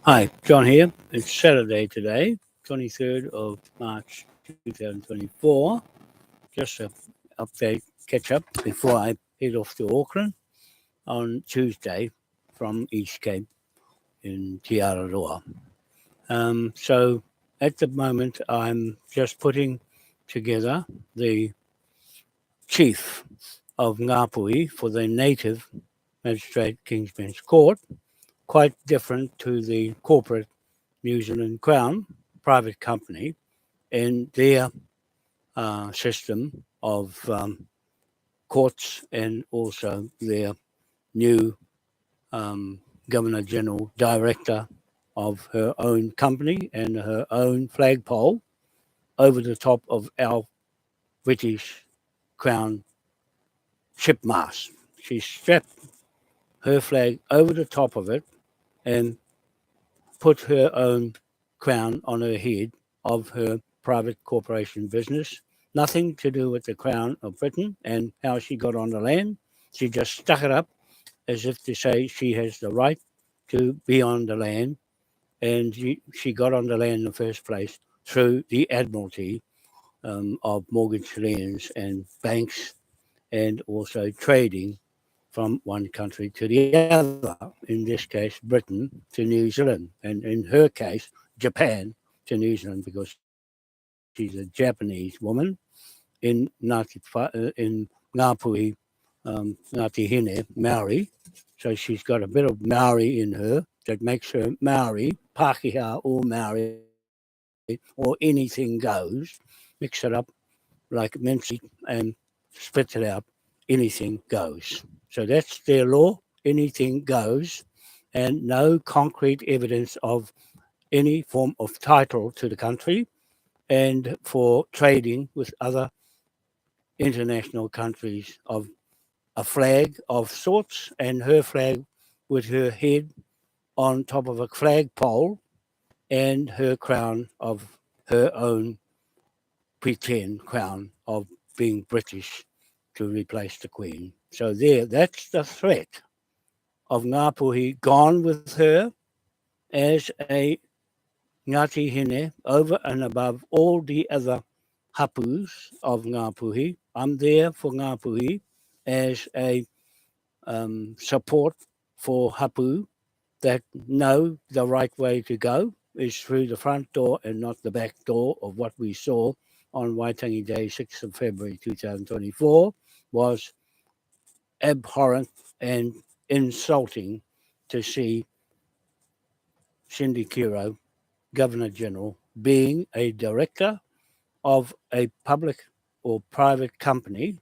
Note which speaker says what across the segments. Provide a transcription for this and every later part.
Speaker 1: Hi, John here. It's Saturday today, 23rd of March 2024. Just a update, catch up before I head off to Auckland on Tuesday from East Cape in Te Araroa. So at the moment, I'm just putting together the chief of Ngapuhi for the native magistrate King's Bench Court, quite different to the corporate New Zealand Crown private company and their system of courts and also their new Governor General Director of her own company and her own flagpole over the top of our British Crown ship mast. She strapped her flag over the top of it and put her own crown on her head of her private corporation business. Nothing to do with the Crown of Britain and how she got on the land. She just stuck it up as if to say she has the right to be on the land. And she got on the land in the first place through the Admiralty of mortgage liens and banks and also trading from one country to the other, in this case, Britain to New Zealand, and in her case, Japan to New Zealand, because she's a Japanese woman in in Ngapuhi, Ngāti Hine, Maori. So she's got a bit of Maori in her that makes her Maori, Pākehā or Maori, or anything goes. Mix it up like mincemeat and spit it out, anything goes. So that's their law, anything goes, and no concrete evidence of any form of title to the country and for trading with other international countries of a flag of sorts and her flag with her head on top of a flagpole and her crown of her own pretend crown of being British to replace the Queen. So that's the threat of Ngapuhi gone with her as a Ngāti Hine over and above all the other hapus of Ngapuhi. I'm there for Ngapuhi as a support for hapu that know the right way to go is through the front door and not the back door of what we saw on Waitangi Day, 6th of February 2024, was abhorrent and insulting to see Cindy Kiro, Governor General, being a director of a public or private company,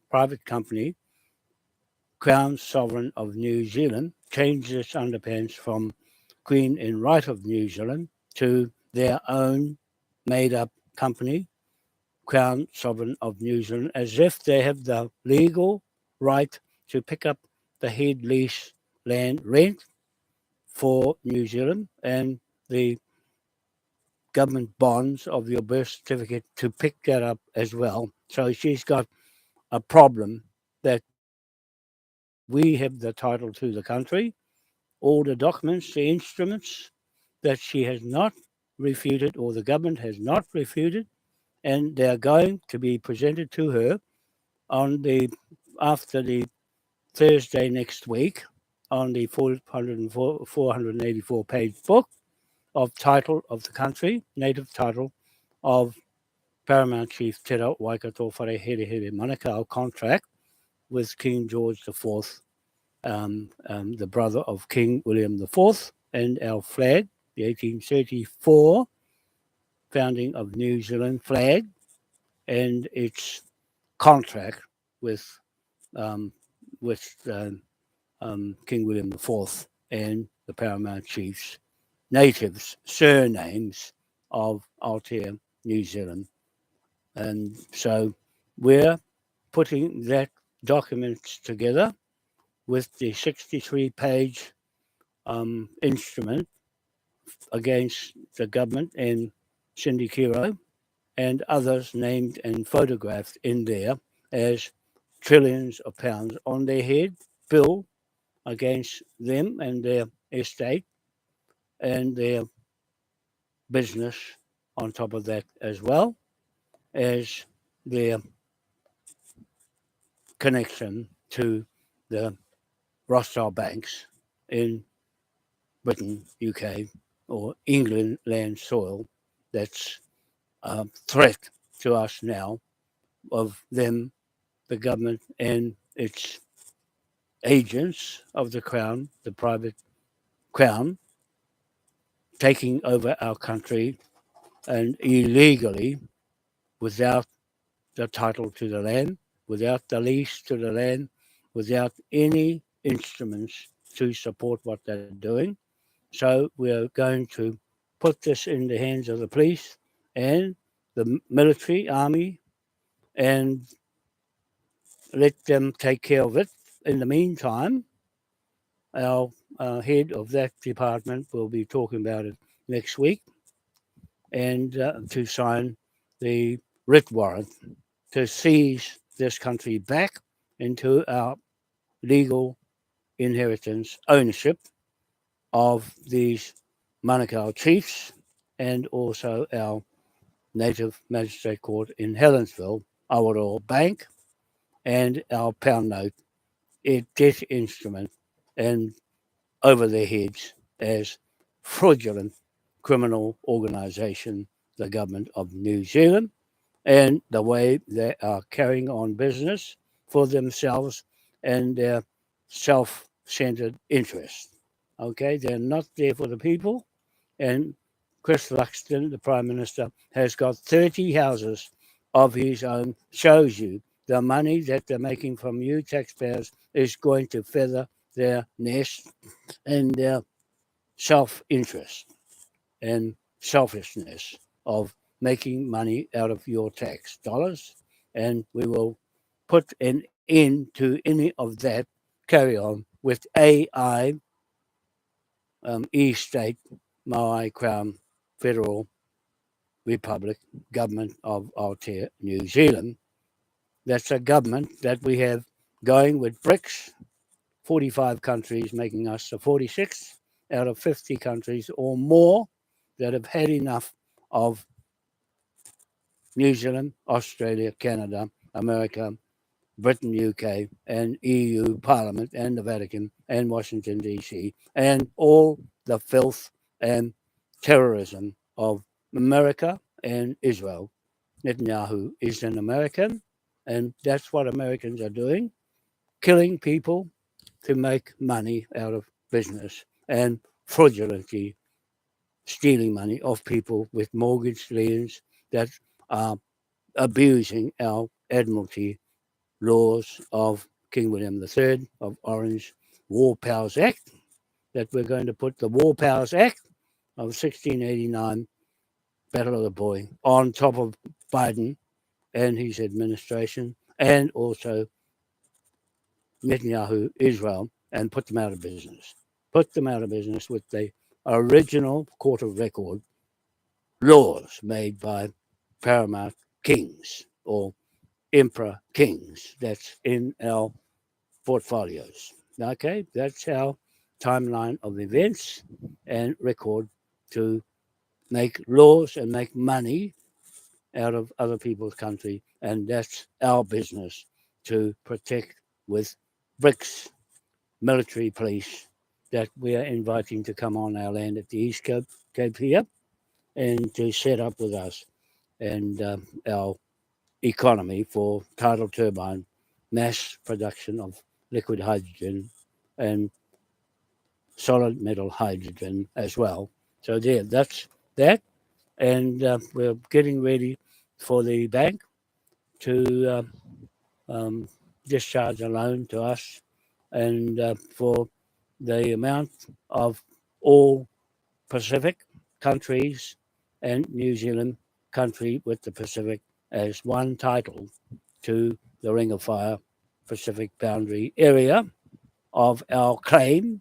Speaker 1: Crown Sovereign of New Zealand, changed its underpants from Queen in Right of New Zealand to their own made-up company, Crown Sovereign of New Zealand, as if they have the legal right to pick up the head lease land rent for New Zealand and the government bonds of your birth certificate to pick that up as well. So she's got a problem that we have the title to the country, all the documents, the instruments that she has not refuted or the government has not refuted, and they are going to be presented to her on the after the Thursday next week on the 484 page book of title of the country, native title of Paramount Chief Te Rau Waikato Whare Here Here Manukau contract with King George IV, the brother of King William IV, and our flag, the 1834 founding of New Zealand flag, and its contract with um, King William IV and the Paramount Chiefs natives surnames of Aotea, New Zealand. And so we're putting that documents together with the 63-page instrument against the government and Cindy Kiro and others named and photographed in there as trillions of pounds on their head, bill against them and their estate and their business on top of that, as well as their connection to the Rothschild banks in Britain, UK, or England land soil. That's a threat to us now of them, the government, and its agents of the Crown, the private Crown, taking over our country and illegally, without the title to the land, without the lease to the land, without any instruments to support what they're doing. So we're going to put this in the hands of the police and the military, army, and let them take care of it. In the meantime, our head of that department will be talking about it next week, and to sign the writ warrant to seize this country back into our legal inheritance ownership of these Manukau chiefs and also our native magistrate court in Helensville, Awaroa Bank, and our pound note debt instrument, and over their heads as fraudulent criminal organisation, the government of New Zealand, and the way they are carrying on business for themselves and their self-centered interests. Okay, they're not there for the people, and Chris Luxton, the Prime Minister, has got 30 houses of his own. Shows you the money that they're making from you taxpayers is going to feather their nest and their self-interest and selfishness of making money out of your tax dollars. And we will put an end to any of that carry on with AI, E-State, Maui Crown Federal Republic Government of Aotea, New Zealand. That's a government that we have going with BRICS, 45 countries making us the 46th out of 50 countries or more that have had enough of New Zealand, Australia, Canada, America, Britain, UK, and EU Parliament, and the Vatican, and Washington, D.C., and all the filth and terrorism of America and Israel. Netanyahu is an American, and that's what Americans are doing, killing people to make money out of business and fraudulently stealing money off people with mortgage liens that are abusing our admiralty laws of King William III of Orange War Powers Act, that we're going to put the War Powers Act of 1689, Battle of the Boy, on top of Biden and his administration, and also Netanyahu, Israel, and put them out of business. Put them out of business with the original court of record laws made by paramount kings or emperor kings. That's in our portfolios. Okay, that's our timeline of events and record to make laws and make money out of other people's country. And that's our business to protect with BRICS military police that we are inviting to come on our land at the East Cape here and to set up with us and our economy for tidal turbine mass production of liquid hydrogen and solid metal hydrogen as well. So there, that's that. And we're getting ready for the bank to discharge a loan to us and for the amount of all Pacific countries and New Zealand country with the Pacific as one title to the Ring of Fire Pacific boundary area of our claim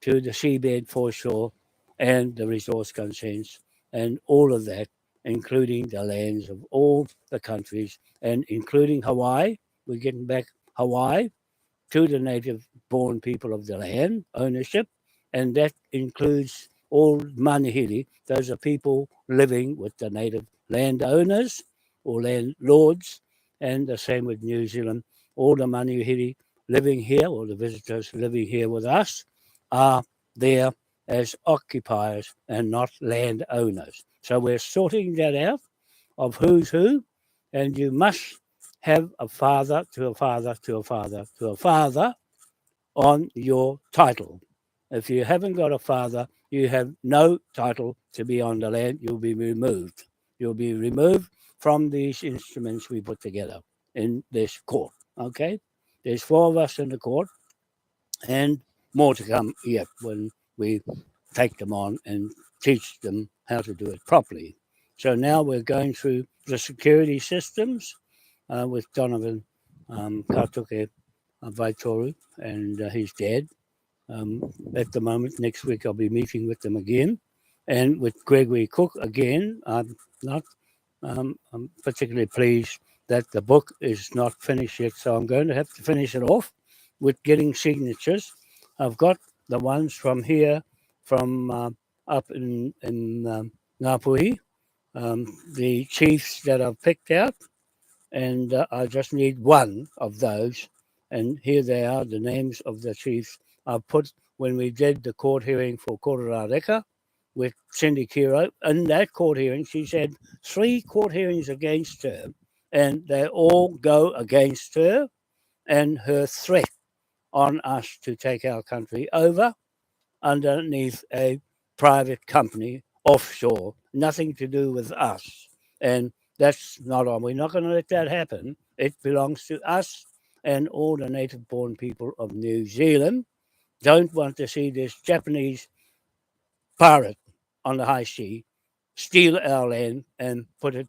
Speaker 1: to the seabed foreshore and the resource consents and all of that, including the lands of all the countries and including Hawaii. We're getting back Hawaii to the native born people of the land ownership, and that includes all manihiri, those are people living with the native landowners or landlords, and the same with New Zealand. All the manihiri living here, or the visitors living here with us, are there as occupiers and not landowners. So we're sorting that out of who's who, and you must have a father to a father to a father to a father on your title. If you haven't got a father, you have no title to be on the land. You'll be removed. You'll be removed from these instruments we put together in this court. Okay? There's 4 of us in the court, and more to come yet when we take them on and teach them how to do it properly. So now we're going through the security systems with Donovan Katoke Vaitoru and his dad. At the moment, next week I'll be meeting with them again, and with Gregory Cook again. I'm not I'm particularly pleased that the book is not finished yet, so I'm going to have to finish it off with getting signatures. I've got the ones from here, from up in Ngapuhi, the chiefs that I've picked out, and I just need one of those. And here they are, the names of the chiefs I put when we did the court hearing for Kororareka with Cindy Kiro. In that court hearing, she said 3 court hearings against her, and they all go against her and her threat on us to take our country over underneath a private company offshore, nothing to do with us. And that's not on. We're not going to let that happen. It belongs to us, and all the native born people of New Zealand don't want to see this Japanese pirate on the high sea steal our land and put it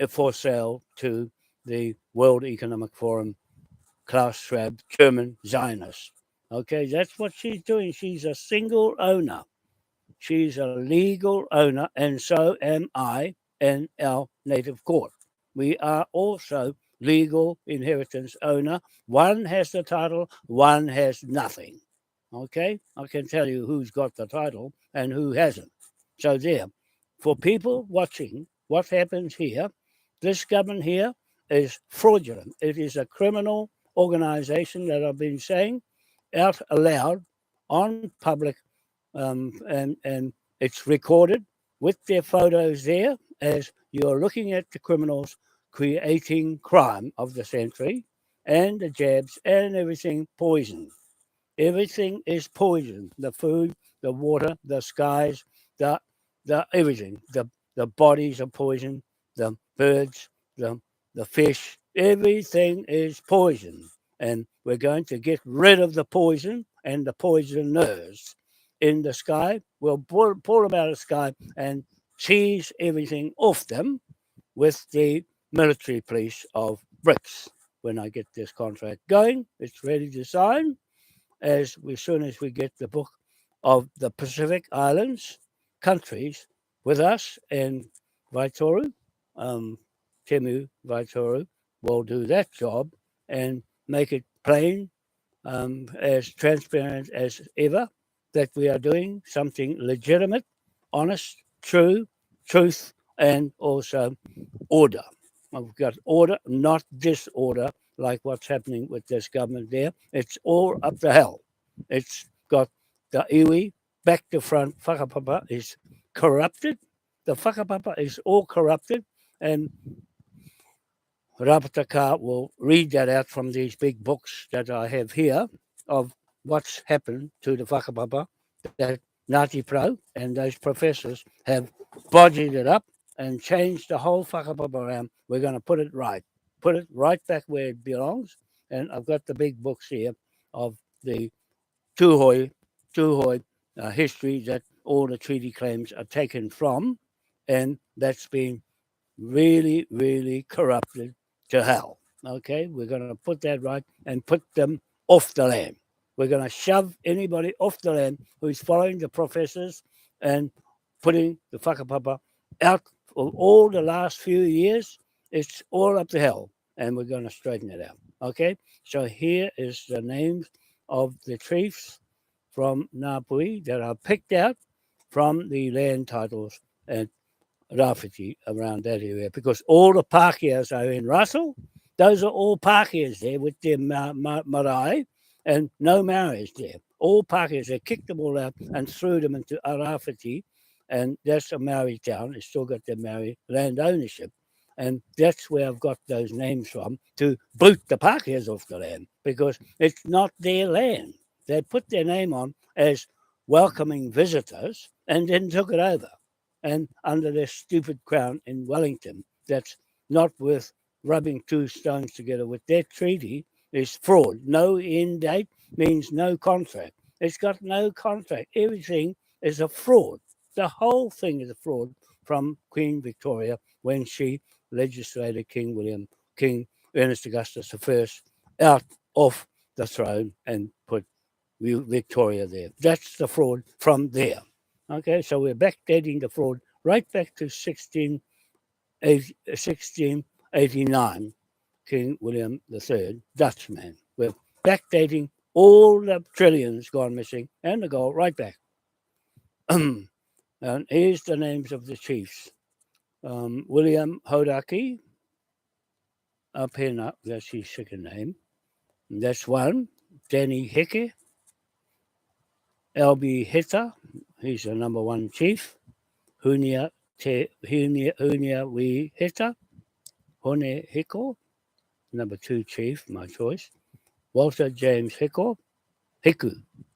Speaker 1: for sale to the World Economic Forum, Klaus Schwab, German Zionist. Okay, that's what she's doing. She's a single owner. She's a legal owner, and so am I in our native court. We are also legal inheritance owner. One has the title, one has nothing. Okay? I can tell you who's got the title and who hasn't. So there. For people watching what happens here, this government here is fraudulent. It is a criminal organization that I've been saying out aloud on public, and it's recorded with their photos there as you're looking at the criminals creating crime of the century and the jabs and everything poison. Everything is poison. The food, the water, the skies, the everything. The bodies are poison. The birds, the the fish. Everything is poison, and we're going to get rid of the poison and the poisoners in the sky. We'll pull them out of the sky and seize everything off them with the military police of BRICS. When I get this contract going, it's ready to sign soon as we get the book of the Pacific Islands countries with us, and Vaitoru, Temu Vaitoru, will do that job and make it plain, as transparent as ever, that we are doing something legitimate, honest, true, truth, and also order. I've got order, not disorder, like what's happening with this government there. It's all up to hell. It's got the iwi back to front. Whakapapa is corrupted. The whakapapa is all corrupted. And Rapataka will read that out from these big books that I have here of what's happened to the whakapapa that Ngāti Pro and those professors have bodged it up and changed the whole whakapapa around. We're going to put it right back where it belongs. And I've got the big books here of the Tuhoi history that all the treaty claims are taken from, and that's been really, really corrupted to hell. Okay, we're going to put that right and put them off the land. We're going to shove anybody off the land who's following the professors and putting the whakapapa out for all the last few years. It's all up to hell, and we're going to straighten it out. Okay, so here is the names of the chiefs from Ngapuhi that are picked out from the land titles at Rafiti around that area, because all the Pākehās are in Russell. Those are all Pākehās there with their marae, and no Maoris there. All Pākehās, they kicked them all out and threw them into Rafiti, and that's a Maori town. It's still got their Maori land ownership. And that's where I've got those names from, to boot the Pākehās off the land, because it's not their land. They put their name on as welcoming visitors and then took it over. And under their stupid crown in Wellington, that's not worth rubbing two stones together with. Their treaty is fraud. No end date means no contract. It's got no contract. Everything is a fraud. The whole thing is a fraud from Queen Victoria when she legislated King Ernest Augustus I out of the throne and put Victoria there. That's the fraud from there. Okay, so we're backdating the fraud right back to 1689, King William III, Dutchman. We're backdating all the trillions gone missing and the gold right back. And here's the names of the chiefs. William Hodaki, up here now, that's his second name. That's one. Danny Heke, L.B. Heta, he's the number one chief. Hunia Wi Heta, Hone Hiko, number two chief, my choice. Walter James Hiku,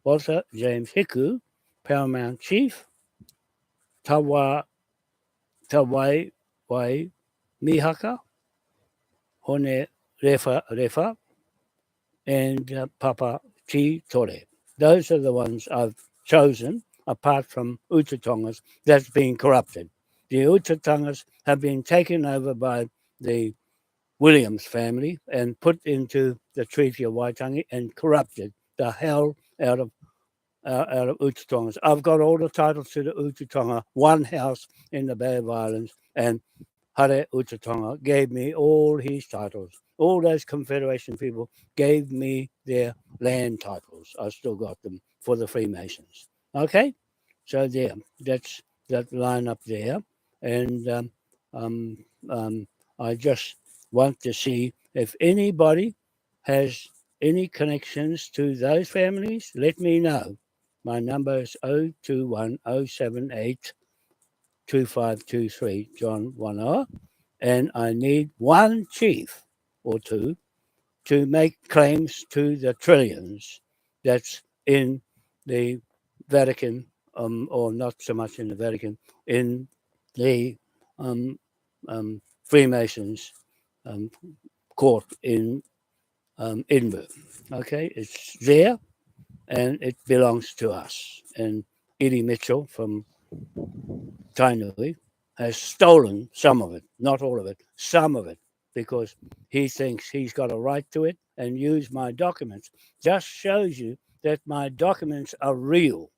Speaker 1: Walter James Hiku, paramount chief. Tawai Wai Mihaka, Hone Refa, and Papa Ti Tore. Those are the ones I've chosen, apart from Utatongas, that's been corrupted. The Utatongas have been taken over by the Williams family and put into the Treaty of Waitangi and corrupted the hell out of Utatongas. I've got all the titles to the Utatonga, one house in the Bay of Islands, and Hare Utatonga gave me all his titles. All those Confederation people gave me their land titles. I still got them for the Freemasons. Okay? So there, that's that line up there. And I just want to see if anybody has any connections to those families, let me know. My number is 021 078 2523, John Wanoa, and I need one chief or two to make claims to the trillions that's in the Vatican, or not so much in the Vatican, in the Freemasons court in Edinburgh. Okay, it's there and it belongs to us. And Eddie Mitchell from Tainui has stolen some of it, not all of it, some of it, because he thinks he's got a right to it and use my documents. Just shows you that my documents are real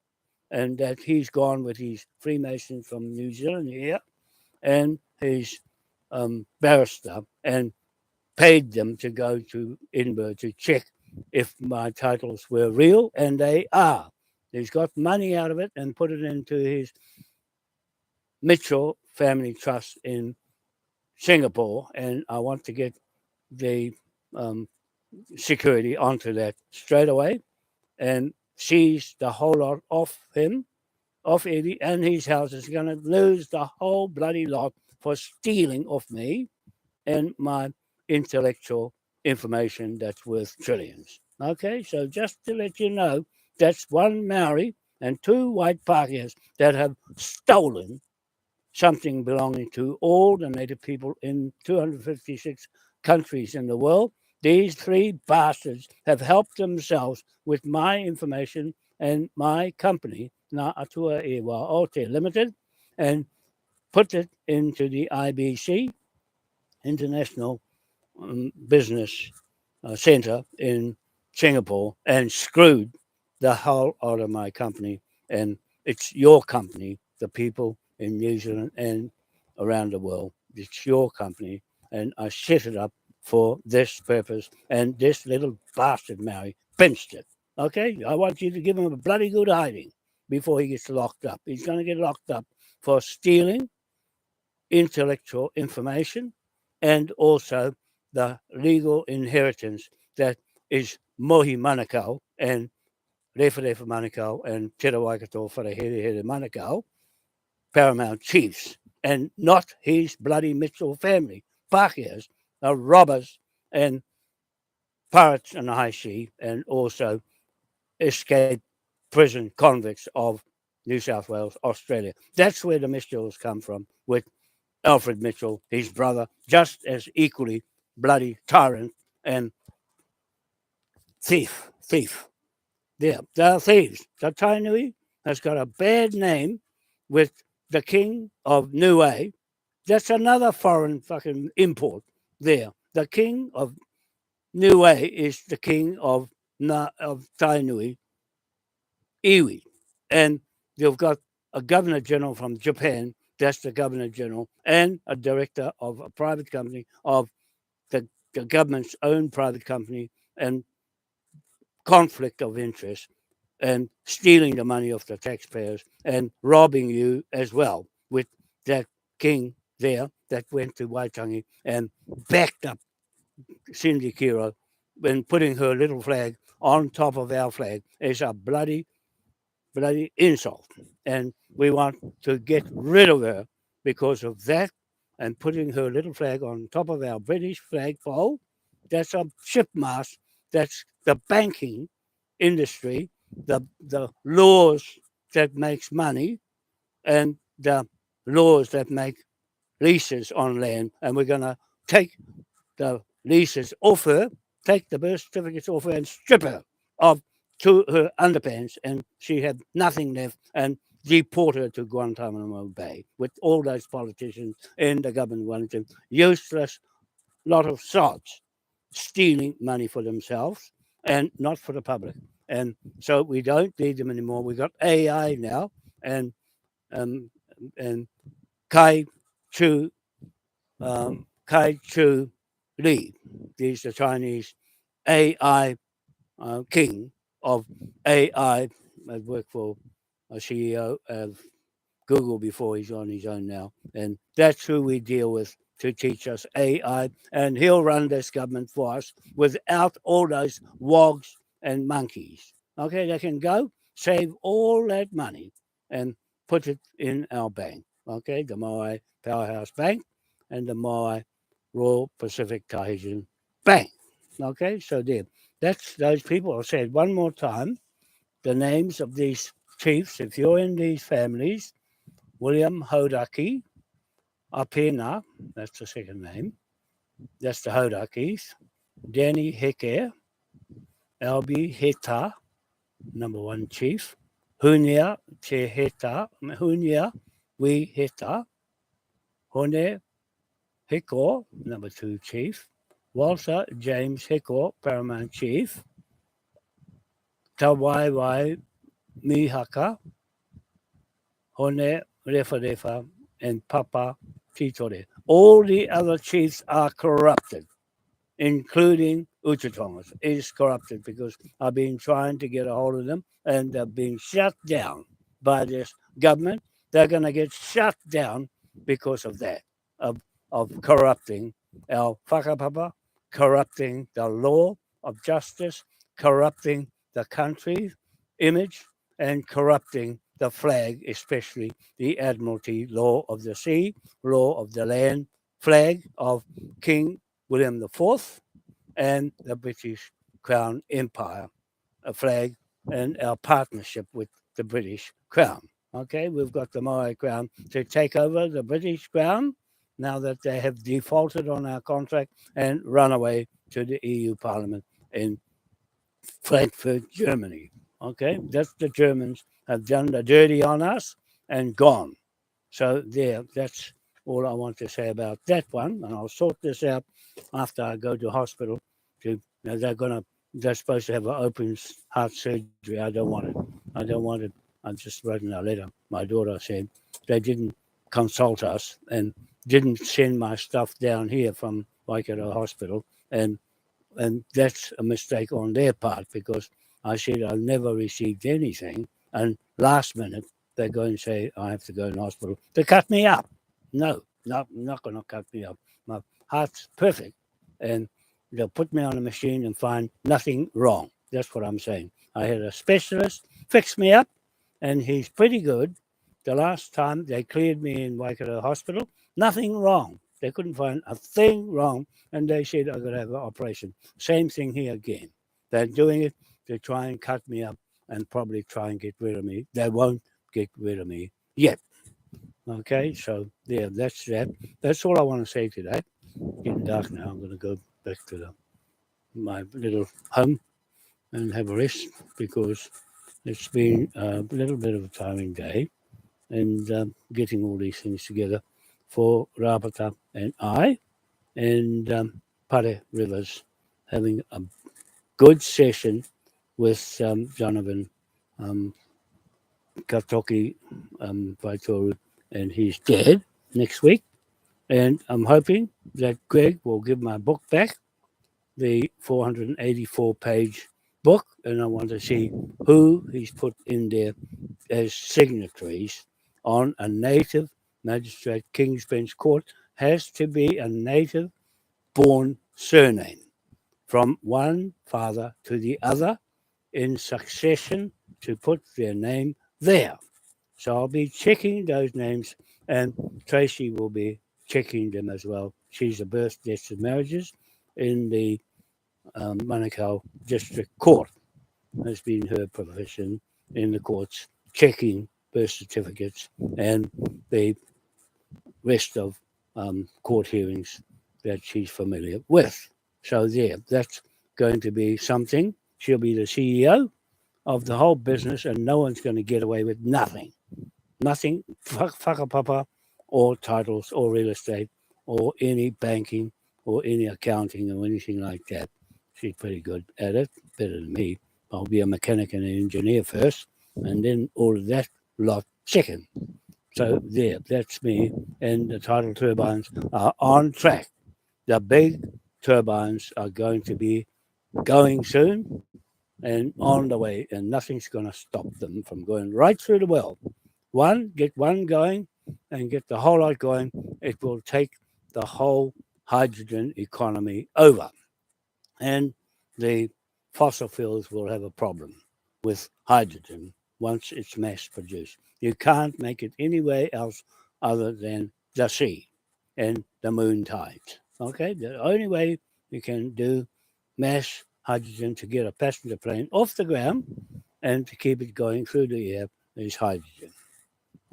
Speaker 1: and that he's gone with his Freemason from New Zealand here and his barrister and paid them to go to Edinburgh to check if my titles were real, and they are. He's got money out of it and put it into his Mitchell Family Trust in Singapore, and I want to get the security onto that straight away and seize the whole lot off him, off Eddie and his house. Is going to lose the whole bloody lot for stealing off me and my intellectual information that's worth trillions. Okay, so just to let you know, that's one Maori and two white Pākehās that have stolen something belonging to all the native people in 256 countries in the world. These three bastards have helped themselves with my information and my company, Ngā Atua Ewa Aote Limited, and put it into the IBC, International Business Centre in Singapore, and screwed the whole out of my company. And it's your company, the people in New Zealand and around the world. It's your company, and I set it up for this purpose, and this little bastard Maori pinched it. Okay? I want you to give him a bloody good hiding, before he gets locked up. He's going to get locked up for stealing intellectual information and also the legal inheritance that is Mohi Manukau and Rewharewha Manukau and Te Waikato Wharehere Manukau, paramount chiefs, and not his bloody Mitchell family. Pākeas are robbers and pirates in the high sea and also escaped prison convicts of New South Wales, Australia. That's where the Mitchells come from, with Alfred Mitchell, his brother, just as equally bloody tyrant and thief. They're thieves. The Tainui has got a bad name with the king of Niue. That's another foreign fucking import there. The king of Niue is the king of Tainui, Iwi. And you've got a governor general from Japan, that's the governor general, and a director of a private company, of the government's own private company, and conflict of interest, and stealing the money of the taxpayers and robbing you as well, with that king there that went to Waitangi and backed up Cindy Kiro and putting her little flag on top of our flag is a bloody insult. And we want to get rid of her because of that, and putting her little flag on top of our British flagpole. That's a ship mast. That's the banking industry, the laws that makes money, and the laws that make leases on land. And we're going to take the leases off her, take the birth certificates off her, and strip her of to her underpants, and she had nothing left, and deport her to Guantanamo Bay with all those politicians in the government Wellington, useless lot of sods, stealing money for themselves and not for the public. And so we don't need them anymore. We got AI now, and Kai Chu Lee. He's the Chinese AI king of AI. I've worked for a CEO of Google before. He's on his own now. And that's who we deal with to teach us AI. And he'll run this government for us without all those wogs and monkeys. Okay, they can go, save all that money and put it in our bank. Okay, the Moai Powerhouse Bank and the Moai Royal Pacific Tahitian Bank. Okay, so there. That's those people. I'll say it one more time. The names of these chiefs, if you're in these families: William Hodaki, Apena, that's the second name. That's the Hodakis. Danny Heke, Albi Heta, number one chief. Hunia Te Heta, Hunia We Heta. Hone Hiko, number two chief. Walter James Hiko, paramount chief. Tawaiwai Mihaka, Hone Rewharewha, and Papa Titore. All the other chiefs are corrupted, including Uchitongas. It is corrupted because I've been trying to get a hold of them, and they've been shut down by this government. They're going to get shut down because of that, of corrupting our whakapapa, corrupting the law of justice, corrupting the country's image, and corrupting the flag, especially the Admiralty law of the sea, law of the land, flag of King William IV and the British Crown Empire, a flag, and our partnership with the British Crown. Okay, we've got the Maori Crown to take over the British Crown now that they have defaulted on our contract and run away to the EU Parliament in Frankfurt, Germany. Okay, that's the Germans have done the dirty on us and gone. So there, that's all I want to say about that one, and I'll sort this out after I go to hospital. They're supposed to have an open heart surgery. I don't want it. I don't want it. I just wrote in a letter. My daughter said they didn't consult us and didn't send my stuff down here from Waikato Hospital, and that's a mistake on their part, because I said I never received anything last minute, they go and say, I have to go in hospital to cut me up. No, not going to cut me up. My heart's perfect. And they'll put me on a machine and find nothing wrong. That's what I'm saying. I had a specialist fix me up, and he's pretty good. The last time they cleared me in Waikato Hospital, nothing wrong. They couldn't find a thing wrong, and they said I could have an operation. Same thing here again. They're doing it to try and cut me up and probably try and get rid of me. They won't get rid of me yet. Okay, so yeah, that's that. That's all I want to say today. Getting dark now. I'm going to go back to my little home and have a rest because it's been a little bit of a tiring day and getting all these things together for Rapata and I and Pare Rivers having a good session with Donovan Katoki Vaitoru and his dad next week. And I'm hoping that Greg will give my book back, the 484-page book, and I want to see who he's put in there as signatories on a native magistrate King's Bench Court. Has to be a native-born surname from one father to the other in succession to put their name there. So I'll be checking those names, and Tracy will be checking them as well. She's a birth, deaths, and marriages in the Manukau District Court. Has been her profession in the courts, checking birth certificates and the rest of court hearings that she's familiar with. So that's going to be something. She'll be the CEO of the whole business, and no one's going to get away with nothing. Nothing, whakapapa, or titles, or real estate, or any banking, or any accounting, or anything like that. She's pretty good at it, better than me. I'll be a mechanic and an engineer first, and then all of that lot second. So that's me. And the tidal turbines are on track. The big turbines are going to be going soon and on the way, and nothing's going to stop them from going right through the world. Get one going and get the whole lot going. It will take the whole hydrogen economy over. And the fossil fuels will have a problem with hydrogen once it's mass produced. You can't make it anywhere else other than the sea and the moon tides. Okay, the only way you can do mass hydrogen to get a passenger plane off the ground and to keep it going through the air is hydrogen.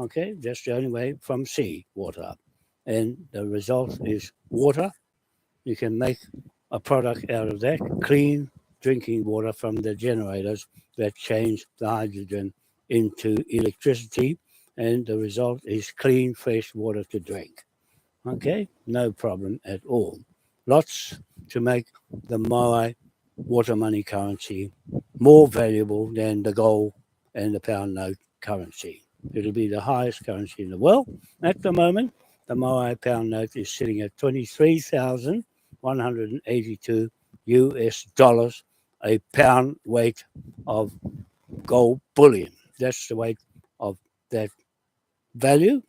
Speaker 1: Okay, that's the only way from sea water. And the result is water. You can make a product out of that, clean drinking water from the generators that change the hydrogen into electricity, and the result is clean, fresh water to drink. Okay, no problem at all. Lots to make the Moai water money currency more valuable than the gold and the pound note currency. It'll be the highest currency in the world. At the moment, the Moai pound note is sitting at 23,182 US dollars a pound weight of gold bullion. That's the weight of that value.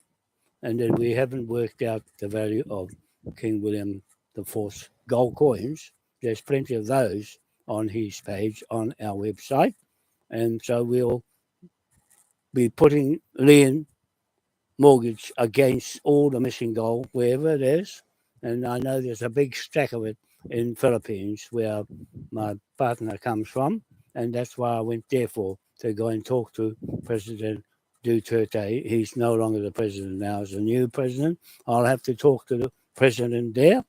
Speaker 1: And then we haven't worked out the value of King William IV's gold coins. There's plenty of those on his page on our website. And so we'll be putting lien mortgage against all the missing gold, wherever it is. And I know there's a big stack of it in Philippines where my partner comes from. And that's why I went there to go and talk to President Duterte. He's no longer the president now, he's a new president. I'll have to talk to the president there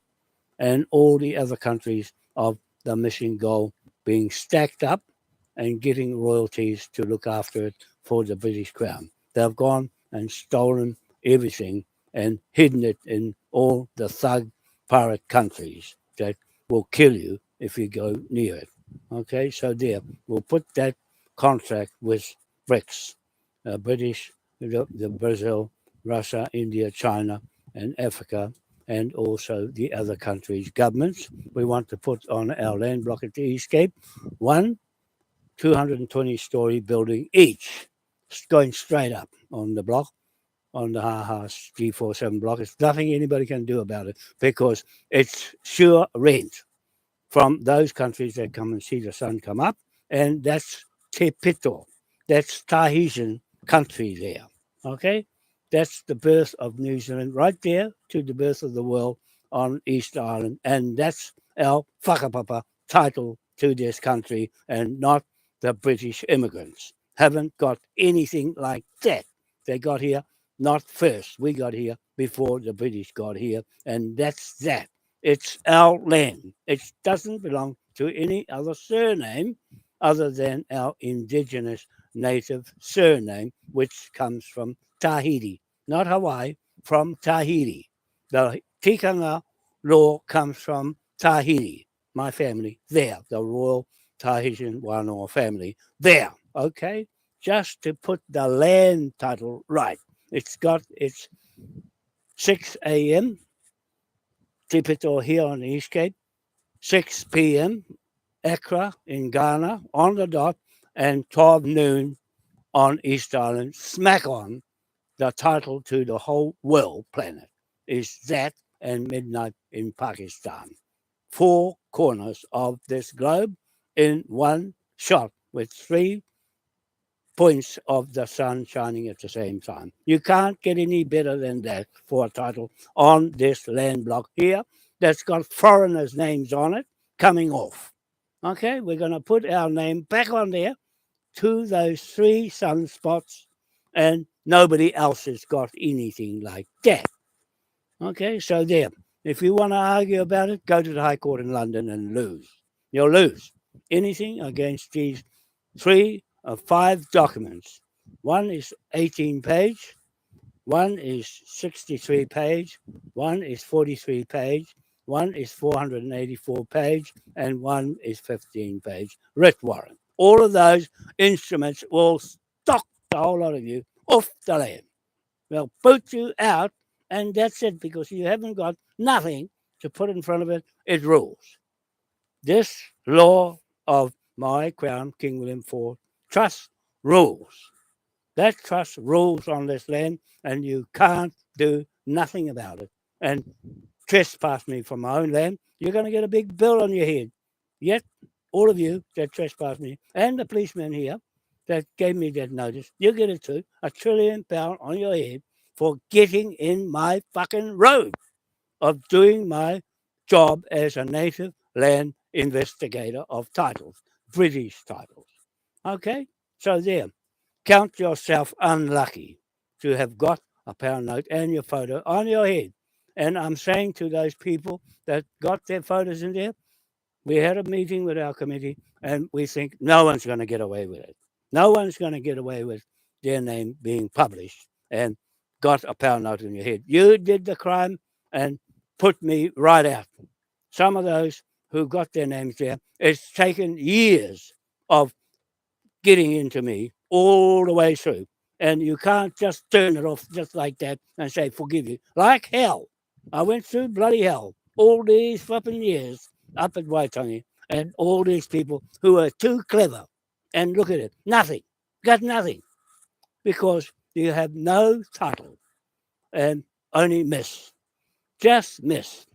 Speaker 1: and all the other countries of the missing gold being stacked up and getting royalties to look after it for the British Crown. They've gone and stolen everything and hidden it in all the thug pirate countries that will kill you if you go near it. Okay, so we'll put that contract with BRICS, British, the Brazil, Russia, India, China, and Africa, and also the other countries' governments. We want to put on our land block at the East Cape one 220-story building each, going straight up on the block, on the Ha-Ha's G47 block. There's nothing anybody can do about it because it's sure rent from those countries that come and see the sun come up, and that's Te Pito. That's Tahitian country there. Okay? That's the birth of New Zealand, right there to the birth of the world on East Island. And that's our whakapapa title to this country, and not the British immigrants. Haven't got anything like that. They got here not first. We got here before the British got here, and that's that. It's our land. It doesn't belong to any other surname other than our indigenous native surname, which comes from Tahiti, not Hawaii, from Tahiti. The tikanga law comes from Tahiti, my family there, the Royal Tahitian Wānoa family there, okay? Just to put the land title right. It's 6 a.m. Tipito here on the East Cape, 6 p.m. Accra in Ghana on the dot, and 12 noon on East Island, smack on the title to the whole world planet is that, and midnight in Pakistan. Four corners of this globe in one shot with 3 points of the sun shining at the same time. You can't get any better than that for a title on this land block here that's got foreigners' names on it coming off. Okay, we're going to put our name back on there to those 3 sunspots, and nobody else has got anything like that. Okay, so there. If you want to argue about it, go to the High Court in London and lose. You'll lose. Anything against these 3 or 5 documents. One is 18 page, one is 63 page, one is 43 page, one is 484 page, and one is 15 page writ warrant. All of those instruments will stock the whole lot of you off the land. They'll boot you out, and that's it, because you haven't got nothing to put in front of it. It rules. This law of my Crown, King William IV, trust rules. That trust rules on this land, and you can't do nothing about it. And trespass me from my own land, you're going to get a big bill on your head. Yet, all of you that trespass me, and the policeman here that gave me that notice, you get it too, £1 trillion on your head for getting in my fucking road of doing my job as a native land investigator of titles, British titles. Okay? So there. Count yourself unlucky to have got a pound note and your photo on your head. And I'm saying to those people that got their photos in there, we had a meeting with our committee, and we think no one's going to get away with it. No one's going to get away with their name being published and got a pound note in your head. You did the crime and put me right out. Some of those who got their names there, it's taken years of getting into me all the way through. And you can't just turn it off just like that and say, forgive you. Like hell. I went through bloody hell all these flipping years up at Waitangi, and all these people who are too clever. And look at it, nothing. Got nothing. Because you have no title and only miss. Just miss.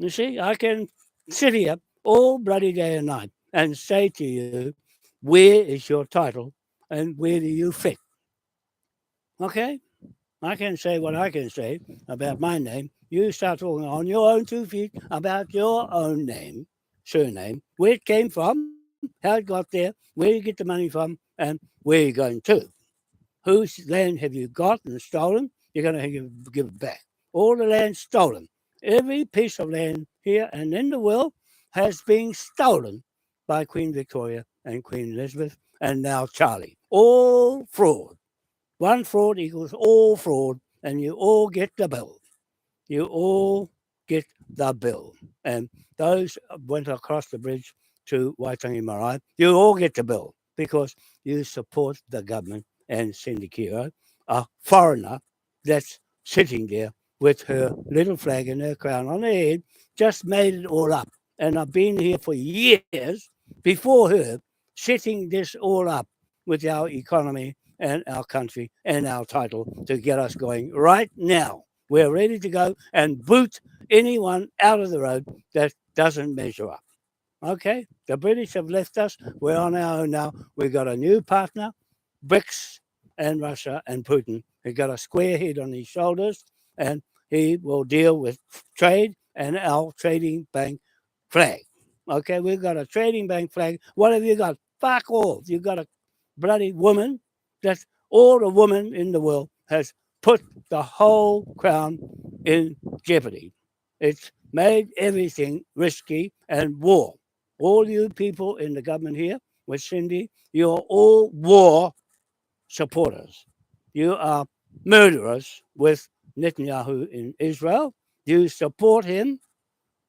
Speaker 1: You see, I can sit here all bloody day and night and say to you, where is your title and where do you fit? Okay? I can say what I can say about my name. You start talking on your own 2 feet about your own name, surname, where it came from, how it got there, where you get the money from, and where you're going to. Whose land have you got and stolen? You're going to give it back. All the land stolen. Every piece of land here and in the world has been stolen by Queen Victoria and Queen Elizabeth and now Charlie. All fraud. One fraud equals all fraud, and you all get the bill. You all get the bill. And those went across the bridge to Waitangi Marae, you all get the bill because you support the government and Sindikiro, a foreigner that's sitting there with her little flag and her crown on her head, just made it all up. And I've been here for years before her, setting this all up with our economy and our country and our title to get us going right now. We're ready to go and boot anyone out of the road that doesn't measure up. Okay, the British have left us. We're on our own now. We've got a new partner, BRICS and Russia and Putin. He's got a square head on his shoulders, and he will deal with trade and our trading bank flag. Okay, we've got a trading bank flag. What have you got? Fuck all. You've got a bloody woman. That's all the woman in the world has put the whole crown in jeopardy. It's made everything risky and war. All you people in the government here with Cindy, you're all war supporters. You are murderers with Netanyahu in Israel. You support him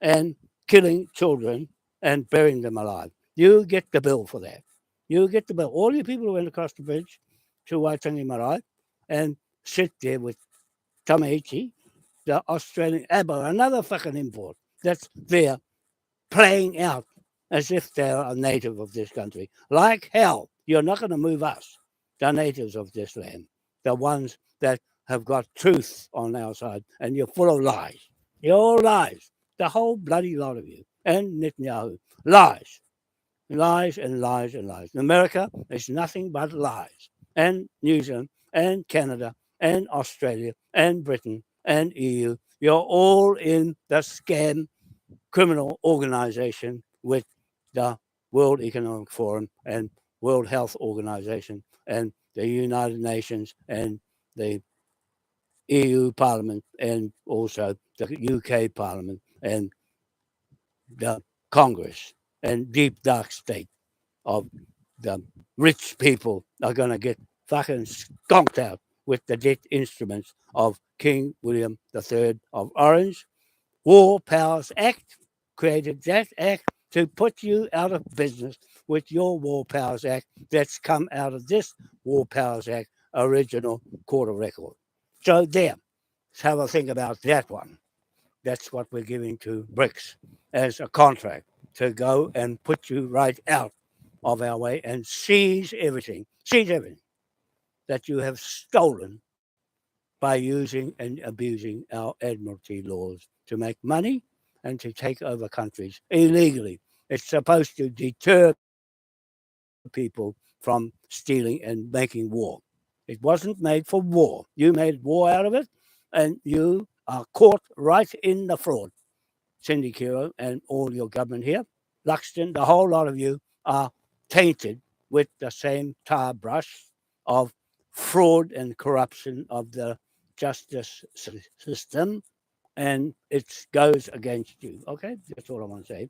Speaker 1: and killing children and burying them alive. You get the bill for that. You get the bill. All you people who went across the bridge to Waitangi Marae and sit there with Tamaichi, the Australian ABBA, another fucking import that's there playing out as if they're a native of this country. Like hell, you're not going to move us, the natives of this land, the ones that have got truth on our side, and you're full of lies. You're all lies. The whole bloody lot of you. And Netanyahu. Lies. Lies and lies and lies. America is nothing but lies. And New Zealand and Canada and Australia and Britain and EU. You're all in the scam criminal organization with the World Economic Forum and World Health Organization and the United Nations and the EU Parliament and also the UK Parliament and the Congress and deep dark state of the rich people are going to get fucking skunked out with the debt instruments of King William III of Orange. War Powers Act created that act to put you out of business with your War Powers Act that's come out of this War Powers Act original court of record. So there, let's have a think about that one. That's what we're giving to BRICS as a contract to go and put you right out of our way and seize everything that you have stolen by using and abusing our admiralty laws to make money and to take over countries illegally. It's supposed to deter people from stealing and making war. It wasn't made for war. You made war out of it, and you are caught right in the fraud. Cindy Kiro and all your government here, Luxton, the whole lot of you are tainted with the same tar brush of fraud and corruption of the justice system, and it goes against you. Okay, that's all I want to say.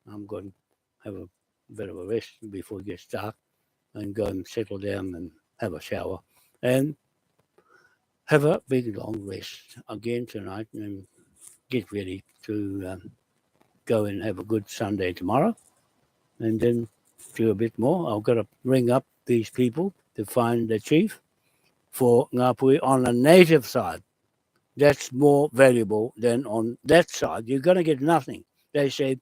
Speaker 1: I'm going to have a bit of a rest before it gets dark and go and settle down and have a shower and have a big long rest again tonight and get ready to go and have a good Sunday tomorrow and then do a bit more. I've got to ring up these people to find the chief for Ngapuhi on the native side. That's more valuable than on that side. You're going to get nothing. They say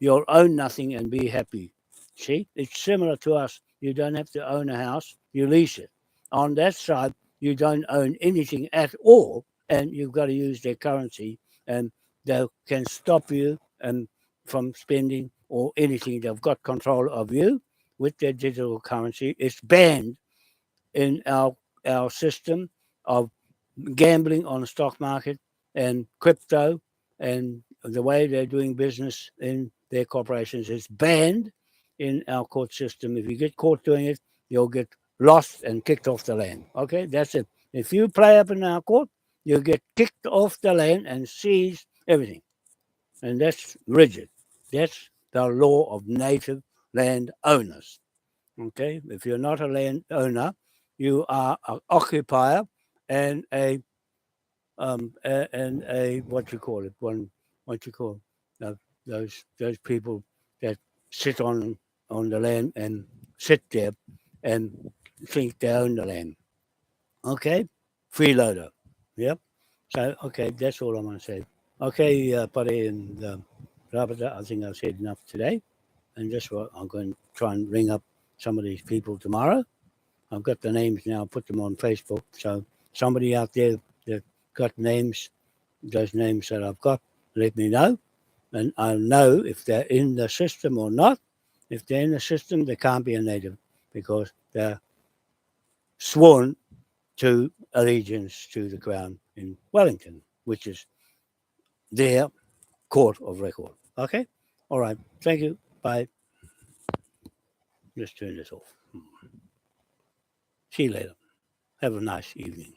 Speaker 1: you'll own nothing and be happy. See, it's similar to us. You don't have to own a house, you lease it. On that side, you don't own anything at all, and you've got to use their currency, and they can stop you and from spending or anything. They've got control of you with their digital currency. It's banned in our system of gambling on the stock market and crypto and the way they're doing business in their corporations is banned in our court system. If you get caught doing it, you'll get lost and kicked off the land. Okay, that's it. If you play up in our court, you get kicked off the land and seize everything. And that's rigid. That's the law of native land owners. Okay, if you're not a landowner, you are an occupier and a what you call it? What you call those people that sit on the land and sit there and think they own the land. Okay, freeloader. Yep. So okay, that's all I'm going to say. Okay, Pare and Rabata, I think I've said enough today, and that's what I'm going to try and ring up some of these people tomorrow I've got the names now, put them on Facebook. So somebody out there that got names, those names that I've got, let me know. And I'll know if they're in the system or not. If they're in the system, they can't be a native because they're sworn to allegiance to the Crown in Wellington, which is their court of record. Okay? All right. Thank you. Bye. Let's turn this off. See you later. Have a nice evening.